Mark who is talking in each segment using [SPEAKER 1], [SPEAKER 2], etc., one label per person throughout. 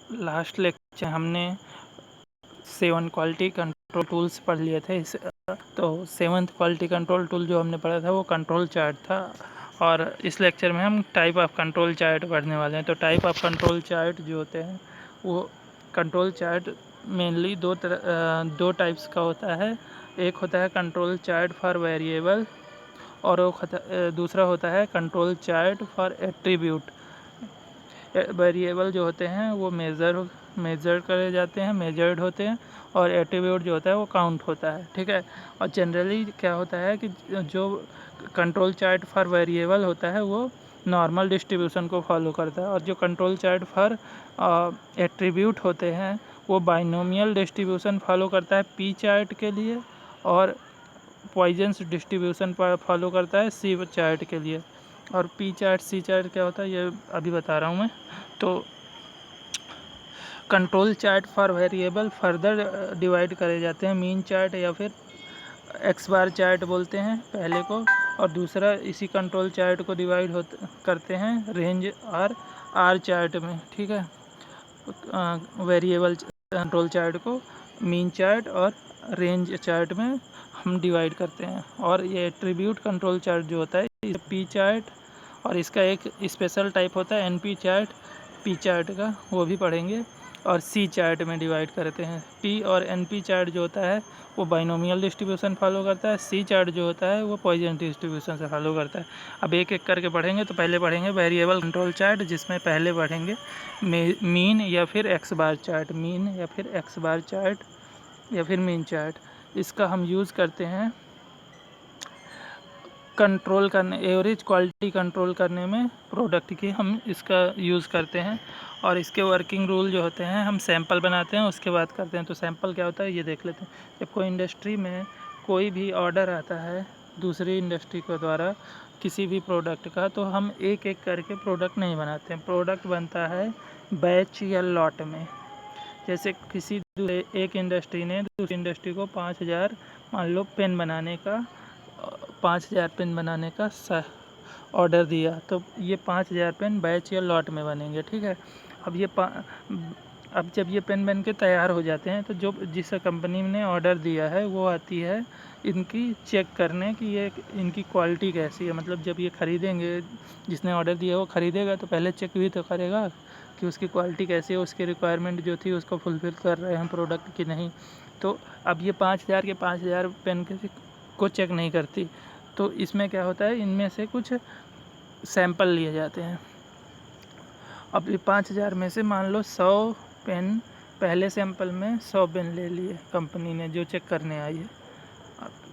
[SPEAKER 1] Last lecture हमने 7 quality control tools पढ़ लिए थे। तो 7th क्वालिटी कंट्रोल टूल जो हमने पढ़ा था वो कंट्रोल चार्ट था, और इस लेक्चर में हम टाइप ऑफ कंट्रोल चार्ट पढ़ने वाले हैं। तो टाइप ऑफ कंट्रोल चार्ट जो होते हैं वो कंट्रोल चार्ट मेनली दो टाइप्स का होता है। एक होता है कंट्रोल चार्ट फॉर वेरिएबल, और दूसरा होता है control chart for attribute. Variable जो होते हैं वो मेजर करे जाते हैं, मेजर्ड होते हैं, और एट्रीब्यूट जो होता है वो काउंट होता है। ठीक है। और जनरली क्या होता है कि जो कंट्रोल चार्ट फॉर वेरिएबल होता है वो नॉर्मल डिस्ट्रीब्यूशन को फॉलो करता है, और जो कंट्रोल चार्ट फॉर एट्रीब्यूट होते हैं वो बाइनोमियल डिस्ट्रीब्यूशन फॉलो करता है पी चार्ट के लिए, और पॉइजन्स डिस्ट्रीब्यूशन फॉलो करता है सी चार्ट के लिए। और पी चार्ट सी चार्ट क्या होता है ये अभी बता रहा हूँ मैं। तो control chart for variable further divide करे जाते हैं, मीन चार्ट या फिर एक्स बार चार्ट बोलते हैं पहले को, और दूसरा इसी कंट्रोल चार्ट को डिवाइड करते हैं रेंज और आर चार्ट में। ठीक है। वेरिएबल कंट्रोल चार्ट को मीन चार्ट और रेंज चार्ट में हम डिवाइड करते हैं। और ये एट्रीब्यूट कंट्रोल चार्ट जो होता है पी चार्ट, और इसका एक स्पेशल टाइप होता है एनपी चार्ट पी चार्ट का, वो भी पढ़ेंगे। और सी चार्ट में डिवाइड करते हैं। पी और एनपी चार्ट जो होता है वो बाइनोमियल डिस्ट्रीब्यूशन फॉलो करता है, सी चार्ट जो होता है वो पॉइजन डिस्ट्रीब्यूशन से फॉलो करता है। अब एक एक करके पढ़ेंगे। तो पहले पढ़ेंगे वेरिएबल कंट्रोल चार्ट, जिसमें पहले पढ़ेंगे मीन या फिर एक्स बार चार्ट, मीन या फिर एक्स बार चार्ट या फिर मीन चार्ट। इसका हम यूज़ करते हैं कंट्रोल करने, एवरेज क्वालिटी कंट्रोल करने में प्रोडक्ट की हम इसका यूज़ करते हैं। और इसके वर्किंग रूल जो होते हैं हम सैंपल बनाते हैं उसके बाद करते हैं। तो सैंपल क्या होता है ये देख लेते हैं। जब कोई इंडस्ट्री में कोई भी ऑर्डर आता है दूसरी इंडस्ट्री के द्वारा किसी भी प्रोडक्ट का, तो हम एक एक करके प्रोडक्ट नहीं बनाते हैं। प्रोडक्ट बनता है बैच या लॉट में। जैसे किसी एक इंडस्ट्री ने दूसरी इंडस्ट्री को 5000 मान लो पेन बनाने का 5000 पेन बनाने का ऑर्डर दिया, तो ये 5000 पेन बैच या लॉट में बनेंगे। ठीक है। अब जब ये पेन बन के तैयार हो जाते हैं तो जो जिस कंपनी ने ऑर्डर दिया है वो आती है इनकी चेक करने कि ये इनकी क्वालिटी कैसी है। मतलब जब ये ख़रीदेंगे, जिसने ऑर्डर दिया वो ख़रीदेगा तो पहले चेक भी तो करेगा कि उसकी क्वालिटी कैसी है, उसकी रिक्वायरमेंट जो थी उसको फुलफ़िल कर रहे हैं प्रोडक्ट की नहीं। तो अब ये 5000 के 5000 पेन को चेक नहीं करती। तो इसमें क्या होता है, इनमें से कुछ सैंपल लिए जाते हैं। अब ये 5000 में से मान लो 100 पेन, पहले सैंपल में 100 पेन ले लिए कंपनी ने जो चेक करने आई है,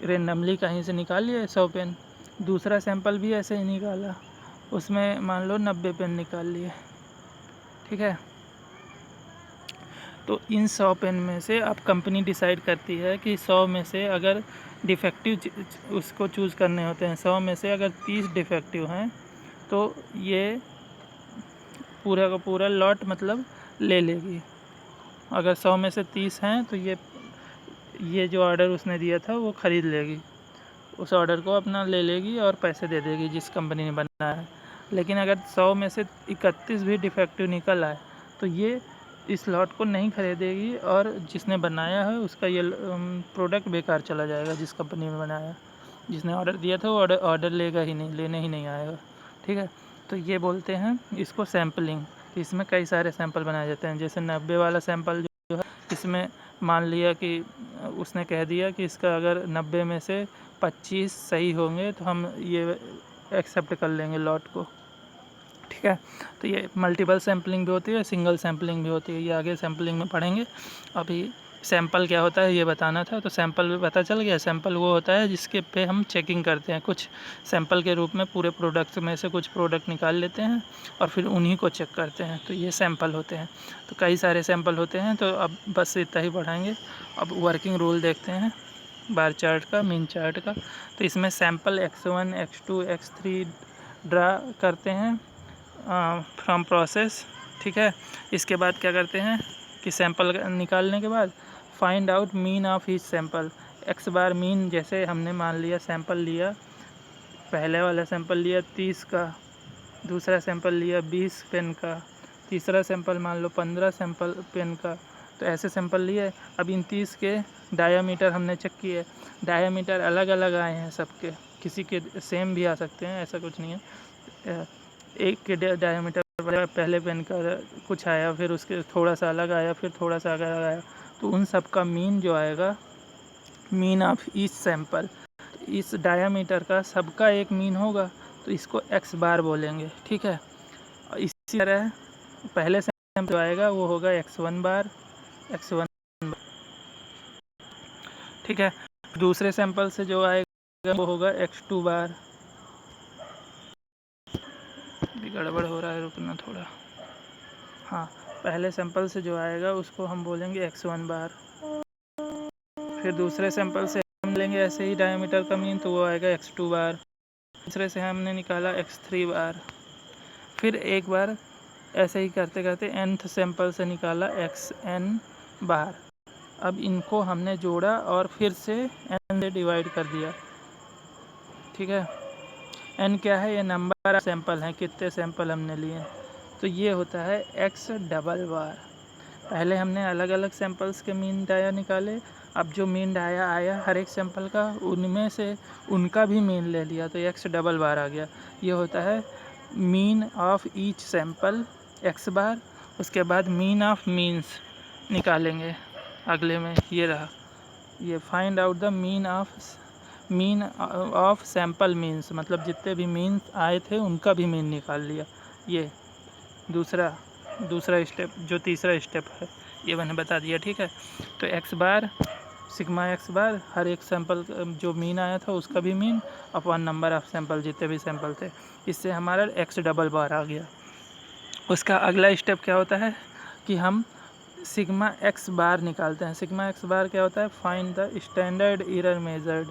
[SPEAKER 1] रेंडमली कहीं से निकाल लिए 100 पेन। दूसरा सैंपल भी ऐसे ही निकाला, उसमें मान लो 90 पेन निकाल लिए। ठीक है। तो इन 100 पेन में से अब कंपनी डिसाइड करती है कि 100 में से अगर डिफेक्टिव उसको चूज़ करने होते हैं, 100 में से अगर 30 डिफेक्टिव हैं तो ये पूरा का पूरा लॉट मतलब ले लेगी। अगर 100 में से 30 हैं तो ये जो ऑर्डर उसने दिया था वो ख़रीद लेगी, उस ऑर्डर को अपना ले लेगी और पैसे दे देगी जिस कंपनी ने बनाया है। लेकिन अगर 100 में से 31 भी डिफेक्टिव निकल आए तो ये इस लॉट को नहीं खरीदेगी, और जिसने बनाया है उसका ये प्रोडक्ट बेकार चला जाएगा। जिस कंपनी में बनाया, जिसने ऑर्डर दिया था वो ऑर्डर लेगा ही नहीं, लेने ही नहीं आएगा। ठीक है। तो ये बोलते हैं इसको सैम्पलिंग। तो इसमें कई सारे सैंपल बनाए जाते हैं। जैसे 90 वाला सैंपल जो है, इसमें मान लिया कि उसने कह दिया कि इसका अगर 90 में से 25 सही होंगे तो हम ये एक्सेप्ट कर लेंगे लॉट को। ठीक है। तो ये मल्टीपल सैम्पलिंग भी होती है, सिंगल सैम्पलिंग भी होती है, ये आगे सैम्पलिंग में पढ़ेंगे। अभी सैंपल क्या होता है ये बताना था। तो सैंपल भी पता चल गया। सैंपल वो होता है जिसके पे हम चेकिंग करते हैं। कुछ सैंपल के रूप में पूरे प्रोडक्ट में से कुछ प्रोडक्ट निकाल लेते हैं और फिर उन्हीं को चेक करते हैं, तो ये सैंपल होते हैं। तो कई सारे सैंपल होते हैं। तो अब बस इतना ही पढ़ाएंगे। अब वर्किंग रूल देखते हैं बार चार्ट का, मीन चार्ट का। तो इसमें sample x1 x2 x3 draw करते हैं फ्रॉम प्रोसेस। ठीक है। इसके बाद क्या करते हैं कि सैंपल निकालने के बाद find out mean of each sample. X bar mean, जैसे हमने मान लिया सैंपल लिया, पहले वाला सैंपल लिया 30 का, दूसरा सैंपल लिया 20 पेन का, तीसरा सैंपल मान लो 15 सैंपल पेन का, तो ऐसे सैंपल लिए। अब इन 30 के डायामीटर हमने चेक किए, डायामीटर अलग अलग आए हैं सबके, किसी के सेम भी आ सकते हैं, ऐसा कुछ नहीं है। एक के डायामीटर पहले पेन का कुछ आया, फिर उसके थोड़ा सा अलग आया, फिर थोड़ा सा अलग आया, तो उन सब का मीन जो आएगा, मीन ऑफ ईच सैंपल, इस डायामीटर का सबका एक मीन होगा, तो इसको x बार बोलेंगे। ठीक है, इसी तरह पहले सैंपल जो आएगा वो होगा x1 बार, x1 बार। ठीक है, दूसरे सैंपल से जो आएगा वो होगा x2 बार। भी गड़बड़ हो रहा है, रुकना थोड़ा। हाँ, पहले सैंपल से जो आएगा उसको हम बोलेंगे x1 बार, फिर दूसरे सैंपल से हम लेंगे ऐसे ही डायमीटर का मीन, तो वो आएगा x2 बार, दूसरे से हमने निकाला x3 बार, फिर एक बार ऐसे ही करते करते nth सैंपल से निकाला xn बार। अब इनको हमने जोड़ा और फिर से n से डिवाइड कर दिया। ठीक है, n क्या है, ये नंबर सैंपल हैं, कितने सैंपल हमने लिए, तो ये होता है x डबल बार। पहले हमने अलग अलग सैंपल्स के मीन डाया निकाले, अब जो मीन डाया आया हर एक सैंपल का, उनमें से उनका भी मीन ले लिया, तो x डबल बार आ गया। ये होता है mean of each sample x बार। उसके बाद मीन ऑफ मीन्स निकालेंगे अगले में, ये रहा, ये find out the mean of sample means, मतलब जितने भी मीन आए थे उनका भी मीन निकाल लिया। ये दूसरा स्टेप, जो तीसरा स्टेप है ये मैंने बता दिया। ठीक है, तो x बार सिग्मा x बार, हर एक सैंपल जो मीन आया था उसका भी mean upon number of sample, जितने भी सैंपल थे, इससे हमारा x डबल बार आ गया। उसका अगला स्टेप क्या होता है कि हम सिग्मा x बार निकालते हैं। सिग्मा x बार क्या होता है, find the standard error measured,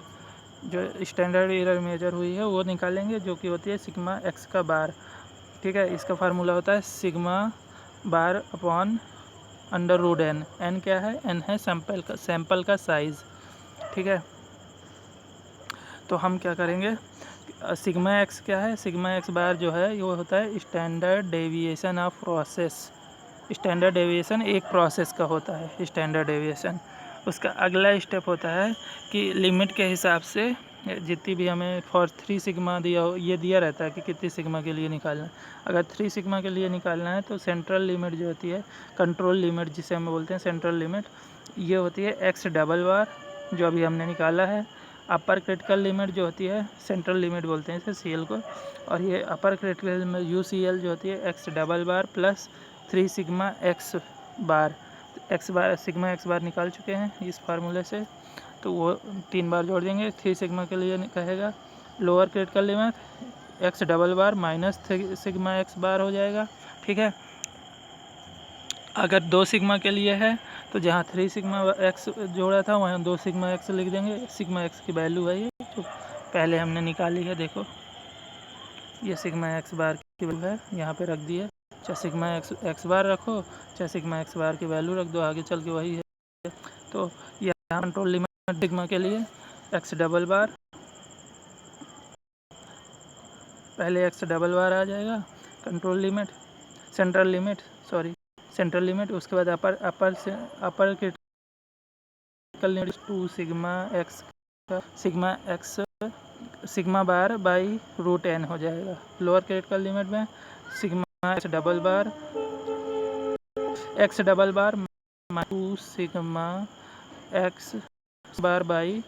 [SPEAKER 1] जो स्टैंडर्ड एरर मेजर हुई है वो निकालेंगे, जो कि होती है सिग्मा x का बार। ठीक है, इसका फार्मूला होता है sigma bar upon under root n। n क्या है, n है सैंपल का साइज़। ठीक है, तो हम क्या करेंगे, सिग्मा x क्या है, सिग्मा x बार जो है वो होता है standard deviation of process. Standard deviation एक प्रोसेस का होता है स्टैंडर्ड डेविएशन। उसका अगला स्टेप होता है कि लिमिट के हिसाब से जितनी भी हमें फॉर 3 सिग्मा दिया हो, ये दिया रहता है कि कितनी सिग्मा के लिए निकालना है। अगर 3 सिग्मा के लिए निकालना है तो सेंट्रल लिमिट जो होती है, कंट्रोल लिमिट जिसे हम बोलते हैं सेंट्रल लिमिट, ये होती है x डबल बार, जो अभी हमने निकाला है। अपर क्रिटिकल लिमिट जो होती है, सेंट्रल लिमिट बोलते हैं इसे CL को, और ये अपर क्रिटिकल लिमिट UCL जो होती है x double bar plus 3 sigma x बार। सिग्मा x बार निकाल चुके हैं इस फार्मूले से, तो वो 3 बार जोड़ देंगे। 3 सिग्मा के लिए कहेगा lower critical limit x double bar minus sigma x bar हो जाएगा। ठीक है, अगर 2 सिग्मा के लिए है तो जहाँ 3 सिग्मा x जोड़ा था वहाँ 2 सिग्मा x लिख देंगे। सिग्मा x की वैल्यू है ये जो पहले हमने निकाली है, देखो ये सिग्मा x बार की वैल्यू है, यहाँ पे रख दिए। चाहे सिग्मा x बार रखो, चाहे सिग्मा x बार की वैल्यू रख दो, आगे चल के वही है। तो यहाँ कंट्रोल लिमिट सिग्मा के लिए x डबल बार, पहले x डबल बार आ जाएगा, कंट्रोल लिमिट सेंट्रल लिमिट, उसके बाद upper critical limit 2 sigma bar by root n हो जाएगा। लोअर क्रिटिकल लिमिट में sigma x double bar 2 sigma x bar by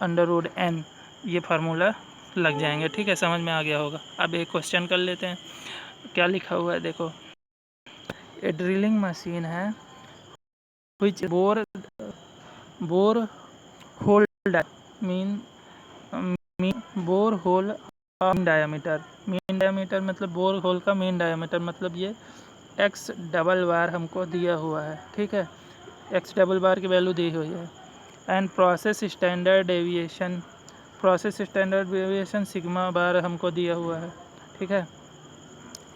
[SPEAKER 1] under root n, ये फार्मूला लग जाएंगे। ठीक है, समझ में आ गया होगा। अब एक क्वेश्चन कर लेते हैं, क्या लिखा हुआ है देखो। ए ड्रिलिंग मशीन है which bore hole mean bore hole mean diameter मतलब बोर होल का मेन डायमीटर, मतलब ये x डबल बार हमको दिया हुआ है। ठीक है, x डबल बार की वैल्यू दी हुई है। And process standard deviation sigma bar हमको दिया हुआ है। ठीक है,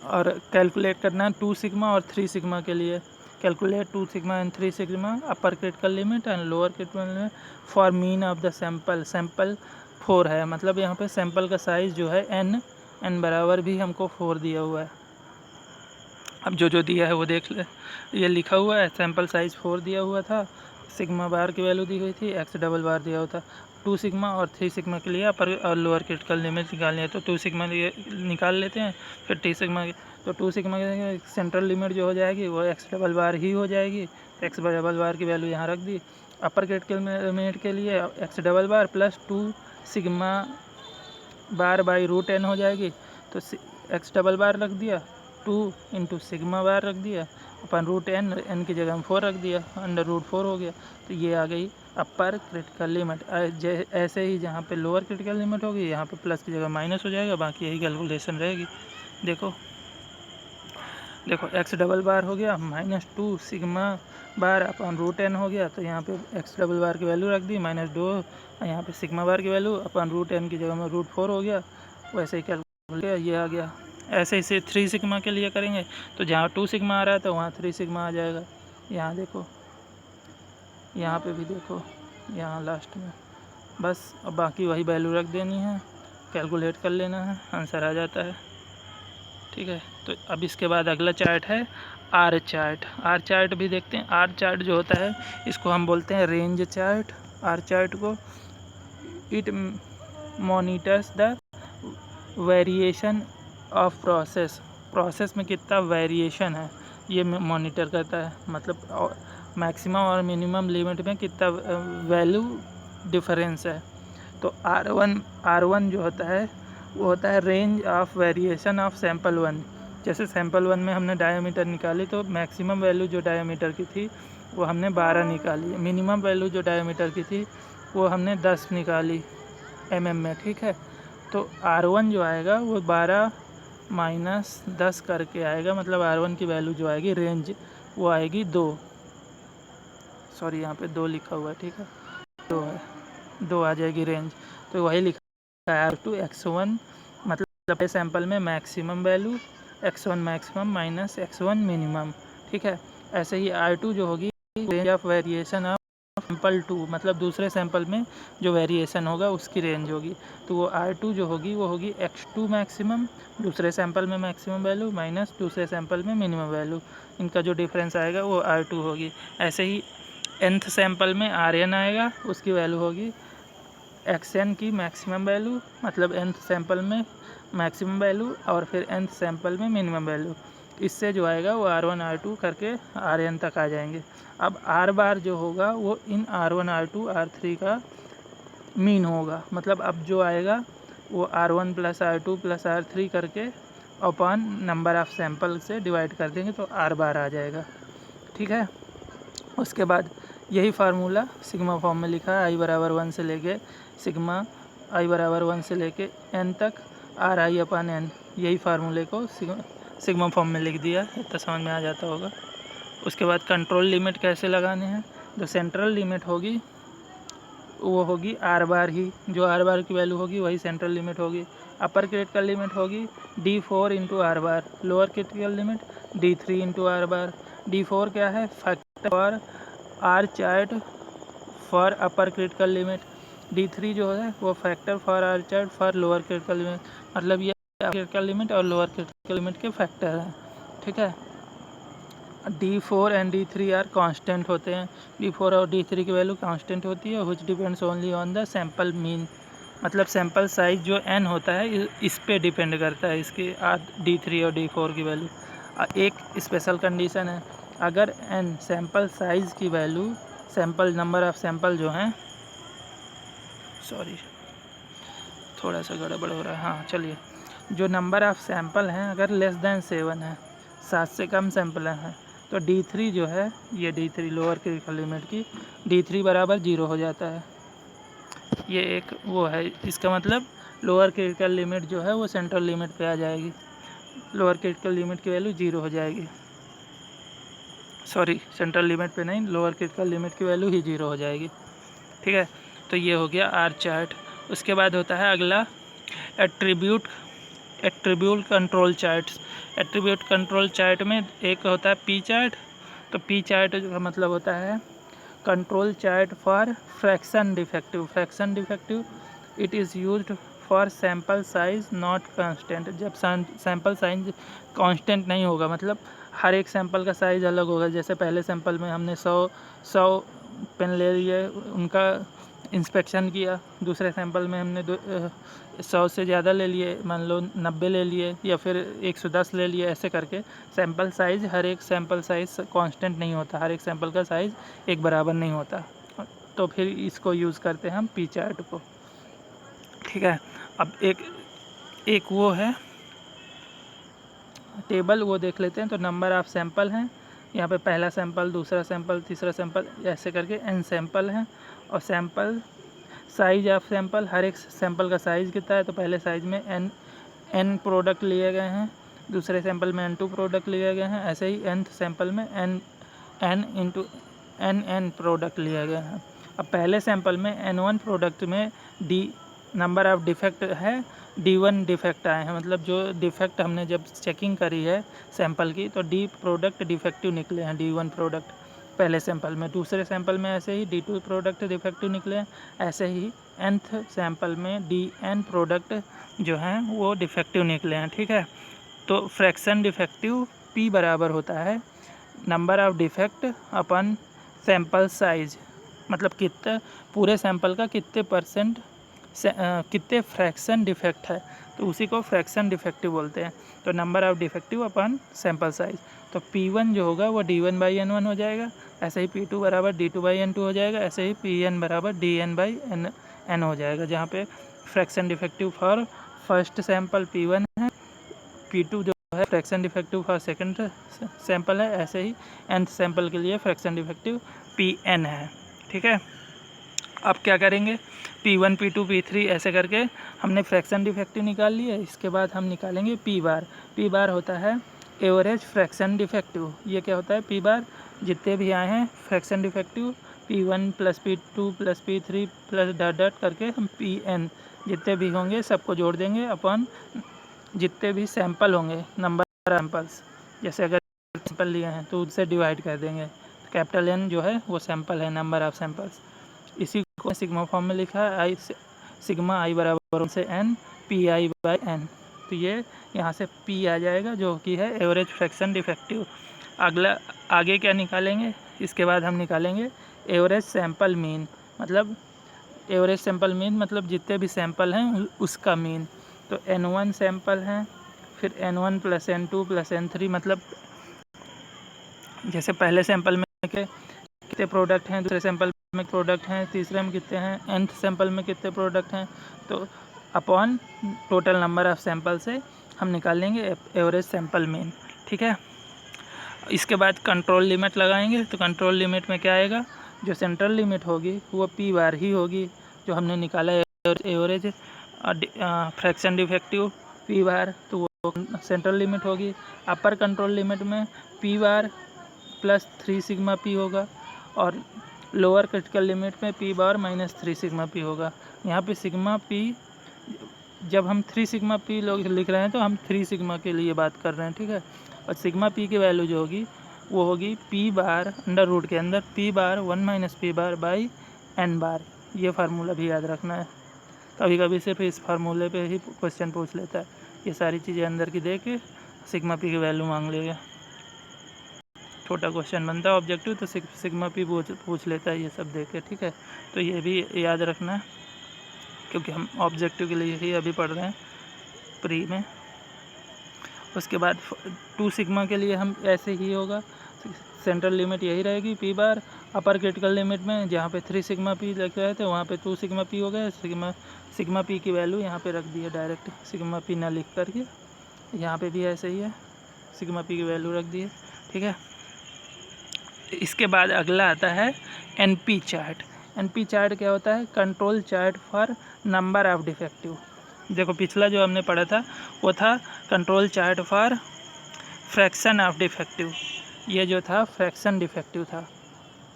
[SPEAKER 1] और कैलकुलेट करना है 2 सिग्मा और 3 सिग्मा के लिए। Calculate 2 sigma and 3 sigma upper critical limit and lower critical limit for mean of the sample 4 है, मतलब यहाँ पे सैंपल का साइज़ जो है n बराबर भी हमको 4 दिया हुआ है। अब जो दिया है वो देख ले। ये लिखा हुआ है सैम्पल साइज़ 4 दिया हुआ था, सिग्मा बार की वैल्यू दी हुई थी, एक्स डबल बार दिया हुआ था। 2 सिग्मा और 3 सिग्मा के लिए अपर और लोअर क्रिटिकल लिमिट निकालनी है तो 2 सिग्मा निकाल लेते हैं। फिर 3 सिग्मा की, तो 2 सिग्मा की सेंट्रल लिमिट जो हो जाएगी वो एक्स डबल बार ही हो जाएगी। एक्स डबल बार की वैल्यू यहाँ रख दी। अपर क्रिटिकल लिमिट के लिए x double bar plus 2 sigma bar by root n हो जाएगी। तो एक्स डबल बार रख दिया, 2 इंटू सिग्मा बार रख दिया अपन रूट एन की जगह हम 4 रख दिया, अंडर रूट 4 हो गया। तो ये आ गई अपर क्रिटिकल लिमिट। ऐसे ही जहाँ पे लोअर क्रिटिकल लिमिट होगी यहाँ पे प्लस की जगह माइनस हो जाएगा, बाकी यही कैलकुलेशन रहेगी। देखो एक्स डबल बार हो गया -2 सिग्मा बार अपन रूट एन हो गया। तो यहाँ पे एक्स डबल बार की वैल्यू रख दी -2, और यहाँ पे सिग्मा बार की वैल्यू अपन रूट एन की जगह में रूट 4 हो गया। वैसे ही कैलकुलेट ये आ गया। ऐसे ही 3 सिग्मा के लिए करेंगे तो जहाँ 2 सिग्मा आ रहा है तो वहाँ 3 सिग्मा आ जाएगा। यहाँ देखो, यहाँ पे भी देखो, यहाँ लास्ट में बस। अब बाकी वही वैल्यू रख देनी है, कैलकुलेट कर लेना है, आंसर आ जाता है। ठीक है, तो अब इसके बाद अगला चार्ट है आर चार्ट। आर चार्ट भी देखते हैं। आर चार्ट जो होता है इसको हम बोलते हैं रेंज चार्ट। आर चार्ट को it monitors the variation of process में कितना वेरिएशन है ये मॉनिटर करता है। मतलब मैक्सिमम और मिनिमम लिमिट में कितना वैल्यू डिफरेंस है। तो R1 जो होता है वो होता है range of variation of sample 1। जैसे सैम्पल 1 में हमने डायमीटर निकाली तो मैक्सिमम वैल्यू जो डायमीटर की थी वो हमने 12 निकाली, मिनिमम वैल्यू जो डायमीटर की थी वो हमने 10 निकाली mm में। ठीक है, तो R1 जो आएगा वो 12 माइनस 10 करके आएगा, मतलब R1 की वैल्यू जो आएगी रेंज वो आएगी 2। सॉरी यहाँ पे 2 लिखा हुआ है, ठीक है 2 है, 2 आ जाएगी रेंज। तो वही लिखा है R2 x1, मतलब सैंपल में maximum value x1 maximum minus x1 minimum. ठीक है, ऐसे ही R2 जो होगी range of variation of sample 2, मतलब दूसरे सैंपल में जो वेरिएशन होगा उसकी रेंज होगी। तो वो R2 जो होगी वो होगी x2 मैक्सिमम, दूसरे सैंपल में मैक्सिमम वैल्यू माइनस दूसरे सैंपल में मिनिमम वैल्यू, इनका जो डिफरेंस आएगा वो R2 होगी। ऐसे ही nth सैंपल में Rn आएगा, उसकी वैल्यू होगी xn की मैक्सिमम वैल्यू, मतलब nth सैंपल में मैक्सिमम वैल्यू और फिर nth सैंपल में मिनिमम वैल्यू। इससे जो आएगा वो R1 R2 करके Rn तक आ जाएंगे। अब R बार जो होगा वो इन R1 R2 R3 का मीन होगा, मतलब अब जो आएगा वो R1 plus R2 plus R3 करके अपॉन नंबर ऑफ सैंपल से डिवाइड कर देंगे तो R बार आ जाएगा। ठीक है, उसके बाद यही फार्मूला सिग्मा फॉर्म में लिखा है, i बराबर 1 से लेके सिग्मा i बराबर 1 से लेके n तक RI अपन n, यही फार्मूले को सिग्मा फॉर्म में लिख दिया। इतना समझ में आ जाता होगा। उसके बाद कंट्रोल लिमिट कैसे लगाने हैं, जो सेंट्रल लिमिट होगी वो होगी R बार ही, जो R बार की वैल्यू होगी वही सेंट्रल लिमिट होगी। अपर क्रिटिकल लिमिट होगी D4 into R bar, lower critical limit D3 into R bar. D4 क्या है, factor for R chart for upper critical limit. D3 जो है वो factor for R chart for lower critical limit, मतलब ये critical limit और lower critical limit के factor हैं। ठीक है, D4 and D3 are constant होते हैं। D4 और D3 की वैल्यू कांस्टेंट होती है, which depends only on the sample mean, मतलब सैंपल साइज जो n होता है इस पे डिपेंड करता है इसके D3 और D4 की वैल्यू। एक स्पेशल कंडीशन है, अगर n सैंपल साइज की value sample number of sample जो हैं, सॉरी थोड़ा सा गड़बड़ हो रहा है, हाँ चलिए, जो नंबर ऑफ सैंपल हैं अगर लेस देन 7 है, 7 से कम सैंपल हैं, तो D3 जो है ये D3 लोअर क्रिटिकल लिमिट की D3 बराबर 0 हो जाता है। ये एक वो है, इसका मतलब लोअर क्रिटिकल लिमिट जो है वो सेंट्रल लिमिट पे आ जाएगी, लोअर क्रिटिकल लिमिट की वैल्यू 0 हो जाएगी। सॉरी, सेंट्रल लिमिट पे नहीं, लोअर क्रिटिकल लिमिट की वैल्यू ही 0 हो जाएगी। ठीक है, तो ये हो गया आर चार्ट। उसके बाद होता है अगला attribute control charts. Attribute control chart में एक होता है पी चार्ट। तो पी चार्ट का मतलब होता है control chart for fraction defective it is used for sample size not constant. जब सैंपल साइज कांस्टेंट नहीं होगा, मतलब हर एक सैंपल का साइज़ अलग होगा। जैसे पहले सैंपल में हमने 100 पेन ले लिए, उनका इंस्पेक्शन किया। दूसरे सैंपल में हमने 100 से ज़्यादा ले लिए, मान लो 90 ले लिए या फिर 110 ले लिए। ऐसे करके सैंपल साइज़, हर एक सैंपल साइज़ कांस्टेंट नहीं होता, हर एक सैंपल का साइज़ एक बराबर नहीं होता। तो फिर इसको यूज़ करते हैं हम पी चार्ट को। ठीक है, अब एक वो है टेबल, वो देख लेते हैं। तो नंबर ऑफ सैंपल हैं, यहाँ पे पहला सैंपल, दूसरा सैंपल, तीसरा सैंपल, ऐसे करके n सैंपल हैं। और सैंपल साइज ऑफ सैंपल, हर एक सैंपल का साइज़ कितना है। तो पहले साइज में n प्रोडक्ट लिए गए हैं, दूसरे सैंपल में n2 प्रोडक्ट लिए गए हैं। ऐसे ही nth सैंपल में n प्रोडक्ट लिए गए हैं। अब पहले सैंपल में n1 प्रोडक्ट में d नंबर ऑफ डिफेक्ट है, d1 डिफेक्ट आए हैं। मतलब जो डिफेक्ट हमने जब चेकिंग करी है सैंपल की, तो d प्रोडक्ट डिफेक्टिव निकले हैं, d1 प्रोडक्ट पहले सैंपल में। दूसरे सैंपल में ऐसे ही d2 प्रोडक्ट डिफेक्टिव निकले हैं। ऐसे ही nth सैंपल में dn प्रोडक्ट जो हैं वो डिफेक्टिव निकले हैं। ठीक है, तो फ्रैक्शन डिफेक्टिव p बराबर होता है number of defect upon sample size, मतलब कितना पूरे सैंपल का कितने फ्रैक्शन डिफेक्ट है, तो उसी को फ्रैक्शन डिफेक्टिव बोलते हैं। तो number of defective upon sample size, तो P1 जो होगा वो D1/N1 हो जाएगा। ऐसे ही P2 बराबर D2/N2 हो जाएगा। ऐसे ही Pn बराबर DN/N हो जाएगा, जहाँ पे fraction defective for first sample P1 है, P2 जो है fraction defective for second sample है। ऐसे ही nth सैंपल के लिए फ्रैक्शन डिफेक्टिव Pn है। ठीक है, अब क्या करेंगे, P1 P2 P3 ऐसे करके हमने फ्रैक्शन डिफेक्टिव निकाल लिए। इसके बाद हम निकालेंगे P बार। P बार होता है एवरेज फ्रैक्शन डिफेक्टिव। ये क्या होता है, P बार जितने भी आए हैं fraction defective, P1 plus P2 plus P3 plus dot dot करके हम Pn जितने भी होंगे सबको जोड़ देंगे अपन जितने भी सैंपल होंगे, नंबर सैंपल्स। जैसे अगर सैंपल लिए हैं तो उससे डिवाइड कर देंगे। कैपिटल N जो है वो सैंपल है, नंबर ऑफ सैंपल्स। इसी को सिग्मा फॉर्म में लिखा है, आई सिग्मा आई बराबर से n Pi/n। तो ये यहाँ से P आ जाएगा जो कि है एवरेज फ्रैक्शन डिफेक्टिव। अगला आगे क्या निकालेंगे, इसके बाद हम निकालेंगे एवरेज सैंपल मीन। मतलब एवरेज सैंपल मीन मतलब जितने भी सैंपल हैं उसका मीन। तो n1 सैंपल हैं, फिर n1 plus n2 plus n3, मतलब जैसे पहले सैंपल में कितने प्रोडक्ट हैं, दूसरे सैंपल में प्रोडक्ट हैं, तीसरे में कितने हैं, nth सैंपल में कितने प्रोडक्ट हैं। तो upon total number of sample से हम निकालेंगे एवरेज सैंपल मीन। ठीक है, इसके बाद कंट्रोल लिमिट लगाएंगे। तो कंट्रोल लिमिट में क्या आएगा, जो सेंट्रल लिमिट होगी वो P बार ही होगी, जो हमने निकाला है एवरेज फ्रैक्शन डिफेक्टिव P बार, तो वो सेंट्रल लिमिट होगी। अपर कंट्रोल लिमिट में P बार प्लस 3 सिग्मा P होगा, और लोअर क्रिटिकल लिमिट में P बार माइनस 3 सिग्मा P होगा। यहाँ पे सिग्मा P, जब हम 3 सिग्मा P लोग लिख रहे हैं तो हम 3 सिग्मा के लिए बात कर रहे हैं। ठीक है, और सिग्मा P की वैल्यू जो होगी वो होगी P बार अंडर रूट के अंदर P bar 1 minus P bar by N बार। ये फार्मूला भी याद रखना है, कभी कभी सिर्फ इस फार्मूले पे ही क्वेश्चन पूछ लेता है। ये सारी चीज़ें अंदर की दे के सिग्मा P की वैल्यू मांग लेगा। छोटा क्वेश्चन बनता है ऑब्जेक्टिव तो सिग्मा P पूछ लेता है ये सब दे के। ठीक है, तो ये भी याद रखना है, क्योंकि हम ऑब्जेक्टिव के लिए ही अभी पढ़ रहे हैं प्री में। उसके बाद 2 सिग्मा के लिए हम ऐसे ही होगा, सेंट्रल लिमिट यही रहेगी P बार। अपर क्रिटिकल लिमिट में जहाँ पे 3 सिग्मा P लिख रहे थे वहाँ पे 2 सिग्मा P हो गया। सिग्मा P की वैल्यू यहाँ पे रख दी है डायरेक्ट, सिग्मा P ना लिख करके। यहाँ पे भी ऐसे ही है, सिग्मा P की वैल्यू रख दी है। ठीक है, इसके बाद अगला आता है NP चार्ट। NP चार्ट क्या होता है, control chart for number of defective. देखो पिछला जो हमने पढ़ा था वो था control chart for fraction of defective, ये जो था फ्रैक्शन डिफेक्टिव था।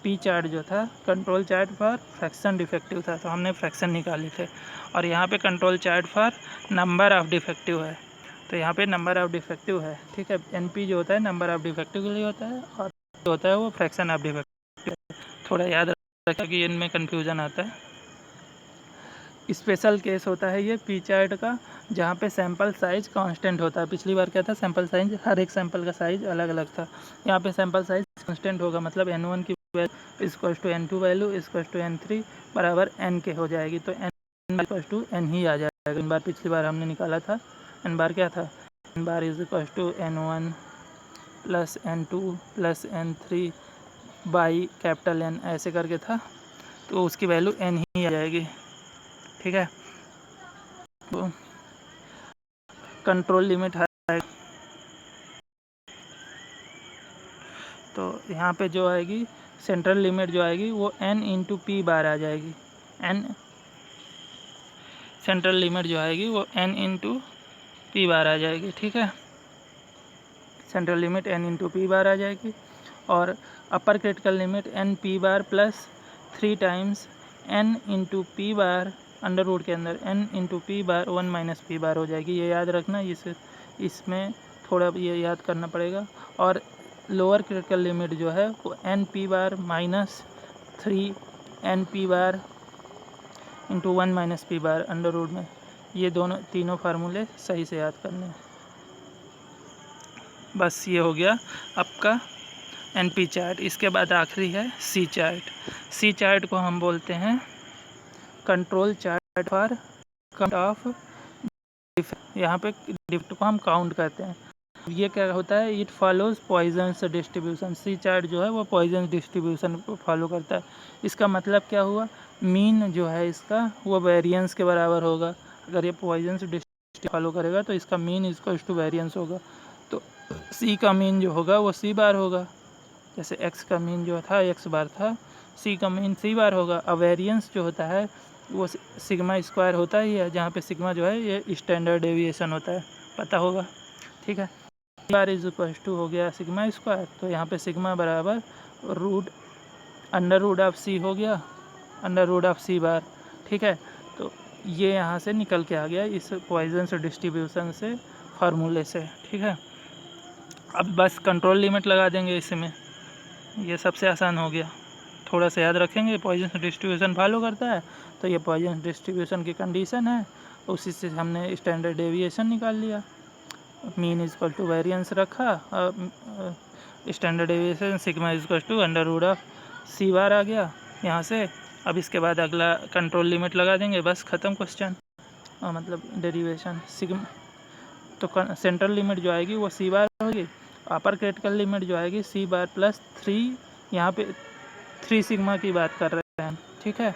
[SPEAKER 1] P चार्ट जो था control chart for fraction defective था, तो हमने फ्रैक्शन निकाले थे। और यहाँ पे control chart for number of defective है, तो यहाँ पे नंबर ऑफ डिफेक्टिव है। ठीक है, NP जो होता है नंबर ऑफ डिफेक्टिव के लिए होता है, और जो होता है वो फ्रैक्शन ऑफ डिफेक्टिव। थोड़ा याद रखा कि इनमें कन्फ्यूज़न आता है। स्पेशल केस होता है ये पी चार्ट का, जहाँ पे सैंपल साइज़ कांस्टेंट होता है। पिछली बार क्या था, सैंपल साइज हर एक सैंपल का साइज़ अलग अलग था, यहाँ पे सैंपल साइज कांस्टेंट होगा, मतलब n1 की value equal to n2 value equal to n3 बराबर n के हो जाएगी। तो n इक्वल टू n ही आ जाएगा। इन बार पिछली बार हमने निकाला था, n बार क्या था, n bar is equal to n1 plus n2 plus n3 by capital N ऐसे करके था, तो उसकी वैल्यू n ही आ जाएगी। ठीक है, तो कंट्रोल लिमिट है, तो यहाँ पे जो आएगी सेंट्रल लिमिट जो आएगी वो n इंटू पी बार आ जाएगी। n सेंट्रल लिमिट जो आएगी वो n इंटू पी बार आ जाएगी। ठीक है, central limit n into P bar आ जाएगी, और upper critical limit n P bar plus 3 times n into P bar under root के अंदर n into P bar 1 minus P bar हो जाएगी। ये याद रखना, इसमें थोड़ा ये याद करना पड़ेगा। और लोअर क्रिटिकल लिमिट जो है वो n P bar minus 3 n P bar into 1 minus P bar under root में। ये तीनों फार्मूले सही से याद करने हैं। बस ये हो गया आपका NP चार्ट। इसके बाद आखिरी है C चार्ट। C चार्ट को हम बोलते हैं control chart for count of defect. यहाँ पे डिफेक्ट को हम काउंट करते हैं। ये क्या होता है, it follows Poisson's distribution. C chart जो है वो पॉइजन डिस्ट्रीब्यूशन को फॉलो करता है। इसका मतलब क्या हुआ, मीन जो है इसका वो वेरिएंस के बराबर होगा। अगर ये पॉइजन्स डिस्ट्रीब्यूशन फॉलो करेगा तो इसका मीन इक्वल्स टू वेरिएंस होगा। तो C का मीन जो होगा वो C बार होगा, जैसे x का मीन जो था x बार था, C का मीन C बार होगा। अब वेरिएंस जो होता है वो सिग्मा स्क्वायर होता ही है, जहाँ पे सिग्मा जो है ये स्टैंडर्ड डेविएशन होता है, पता होगा। ठीक है, बार इज इक्वल टू हो गया सिग्मा स्क्वायर, तो यहाँ पे सिग्मा बराबर root under root of C हो गया, under root of C bar. ठीक है, तो ये यहाँ से निकल के आ गया इस पॉइजन्स डिस्ट्रीब्यूशन से, फार्मूले से। ठीक है, अब बस कंट्रोल लिमिट लगा देंगे इसमें, ये सबसे आसान हो गया। थोड़ा सा याद रखेंगे, पॉइजन डिस्ट्रीब्यूशन फॉलो करता है, तो ये पॉइजन डिस्ट्रीब्यूशन की कंडीशन है, उसी से हमने स्टैंडर्ड डेविएशन निकाल लिया। Mean is equal to variance रखा, standard deviation sigma is equal to under root of C bar आ गया यहाँ से। अब इसके बाद अगला कंट्रोल लिमिट लगा देंगे, बस ख़त्म क्वेश्चन, मतलब डेरिवेशन। सिग्मा तो सेंट्रल लिमिट जो आएगी वो C बार होगी, अपर क्रिटिकल लिमिट जो आएगी C बार प्लस 3, यहाँ पे 3 सिग्मा की बात कर रहे हैं। ठीक है,